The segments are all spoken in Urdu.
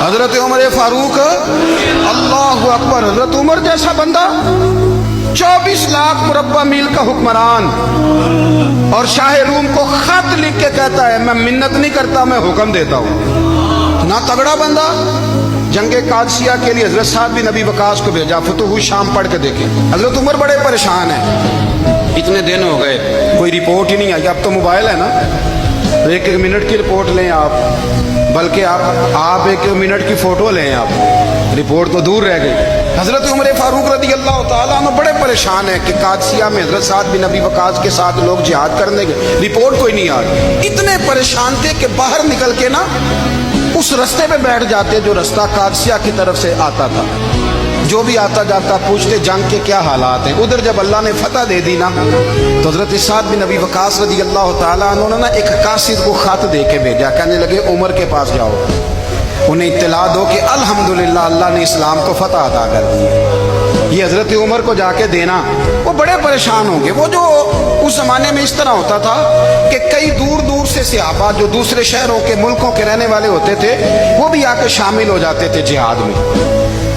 حضرت عمر فاروق اللہ اکبر، حضرت عمر جیسا بندہ 24 لاکھ مربع میل کا حکمران، اور شاہ روم کو خط لکھ کے کہتا ہے میں منت نہیں کرتا، میں حکم دیتا ہوں۔ نہ تگڑا بندہ جنگ قادسیہ کے لیے حضرت سعد بن ابی وقاص کو بھیجا، فتوح شام پڑھ کے دیکھیں۔ حضرت عمر بڑے پریشان ہیں، اتنے دن ہو گئے کوئی رپورٹ ہی نہیں آئی۔ اب تو موبائل ہے نا، ایک ایک منٹ کی رپورٹ لیں آپ، بلکہ آپ ایک منٹ کی فوٹو لیں، آپ رپورٹ تو دور رہ گئی۔ حضرت عمر فاروق رضی اللہ تعالیٰ عنہ بڑے پریشان ہیں کہ قادسیہ میں حضرت سعد بن ابی وقاص کے ساتھ لوگ جہاد کرنے گئے، رپورٹ کوئی نہیں آ رہی۔ اتنے پریشان تھے کہ باہر نکل کے نا اس رستے پہ بیٹھ جاتے جو رستہ قادسیہ کی طرف سے آتا تھا، جو بھی آتا جاتا پوچھتے جنگ کے کیا حالات ہیں۔ ادھر جب اللہ نے فتح دے دی نا تو حضرت سعد بن ابی وقاص رضی اللہ تعالیٰ عنہ نے ایک قاصد کو خط دے کے بھیجا، کہنے لگے عمر کے پاس جاؤ، انہیں اطلاع دو کہ الحمدللہ اللہ نے اسلام کو فتح عطا کر دی۔ یہ حضرت عمر کو جا کے دینا، وہ بڑے پریشان ہوں گے۔ وہ جو اس زمانے میں اس طرح ہوتا تھا کہ کئی دور دور سے صحابہ جو دوسرے شہروں کے ملکوں کے رہنے والے ہوتے تھے وہ بھی آ کے شامل ہو جاتے تھے جہاد میں۔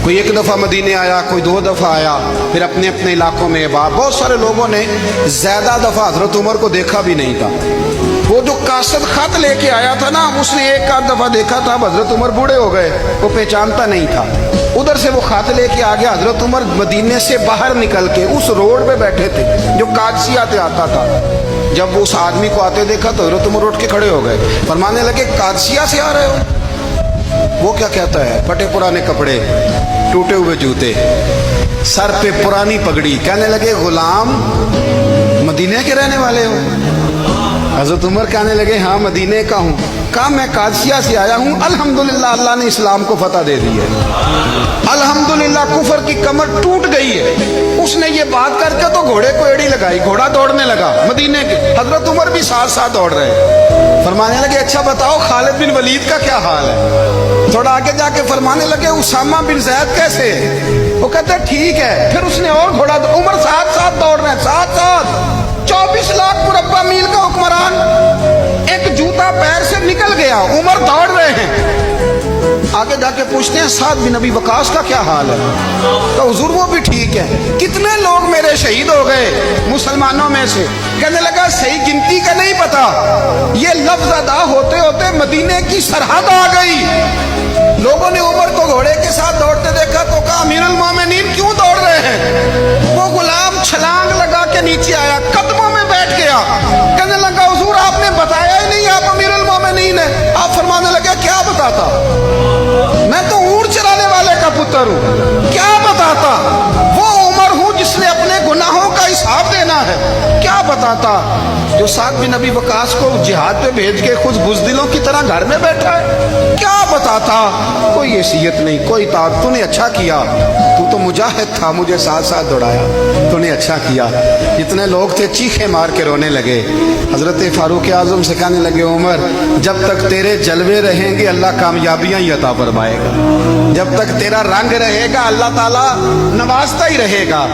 کوئی ایک دفعہ مدینے آیا، کوئی 2 دفعہ آیا، پھر اپنے اپنے علاقوں میں بہت سارے لوگوں نے زیادہ دفعہ حضرت عمر کو دیکھا بھی نہیں تھا۔ وہ جو قاصد خط لے کے آیا تھا نا، اس نے ایک آدھ دفعہ دیکھا تھا، حضرت عمر بوڑھے ہو گئے، وہ پہچانتا نہیں تھا۔ ادھر سے وہ خط لے کے آ گیا، حضرت عمر مدینے سے باہر نکل کے اس روڈ پہ بیٹھے تھے جو قادسیہ سے آتا تھا۔ جب وہ اس آدمی کو آتے دیکھا تو حضرت عمر اٹھ کے کھڑے ہو گئے، فرمانے لگے قادسیہ سے آ رہے ہو؟ وہ کیا کہتا ہے؟ پھٹے پرانے کپڑے، ٹوٹے ہوئے جوتے، سر پہ پرانی پگڑی، کہنے لگے غلام مدینے کے رہنے والے ہو؟ حضرت عمر کہنے لگے ہاں مدینے کا ہوں۔ کہا میں قادسیہ سے آیا ہوں، الحمدللہ اللہ نے اسلام کو فتح دے دی ہے، الحمدللہ کفر کی کمر ٹوٹ گئی ہے۔ اس نے یہ بات کر کے تو گھوڑے کو ایڑی لگائی، گھوڑا دوڑنے لگا مدینے کے، حضرت عمر بھی ساتھ ساتھ دوڑ رہے۔ فرمانے لگے اچھا بتاؤ خالد بن ولید کا کیا حال ہے؟ تھوڑا آگے جا کے فرمانے لگے اسامہ بن زید کیسے ہے؟ وہ کہتے ٹھیک ہے۔ پھر اس نے اور گھوڑا، عمر ساتھ ساتھ دوڑ رہے ہیں، ساتھ ساتھ 24 لاکھ مربع میل کا حکمران، ایک جوتا پیر سے نکل گیا، عمر دوڑ رہے ہیں۔ آگے جا کے پوچھتے ہیں سعد بن ابی وقاص کا کیا حال ہے؟ تو حضور وہ بھی ٹھیک ہے۔ کتنے لوگ میرے شہید ہو گئے مسلمانوں میں سے؟ کہنے لگا صحیح گنتی کا نہیں پتا، یہ لفظ ادا ہوتے ہوتے مدینے کی سرحد آ گئی۔ لوگوں نے عمر کو گھوڑے کے ساتھ دوڑتے دیکھا تو کہا امیر المومنین کیوں دوڑ رہے ہیں؟ وہ غلام چھلانگ لگا کے نیچے آیا، قدموں میں بیٹھ گیا، کہنے لگا حضور آپ نے بتایا ہی نہیں آپ امیر المومنین ہیں۔ آپ فرمانے لگے کیا بتاتا؟ میں تو اونٹ چرانے والے کا پتر ہوں، کیا بتاتا؟ وہ عمر ہوں جس نے اپنے گناہوں کا حساب دینا ہے، کیا بتاتا؟ جو سعد بن ابی وقاص کو جہاد پہ بھیج کے خود بزدلوں کی طرح گھر میں بیٹھا ہے، کیا بتاتا؟ کوئی حیثیت نہیں، کوئی طاقت۔ تو نے اچھا کیا، تو مجاہد تھا، مجھے ساتھ ساتھ دوڑایا، تو نے اچھا کیا۔ جتنے لوگ تھے چیخے مار کے رونے لگے۔ حضرت فاروق اعظم سے کہنے لگے عمر جب تک تیرے جلوے رہیں گے اللہ کامیابیاں ہی عطا فرمائے گا، جب تک تیرا رنگ رہے گا اللہ تعالیٰ نوازتا ہی رہے گا۔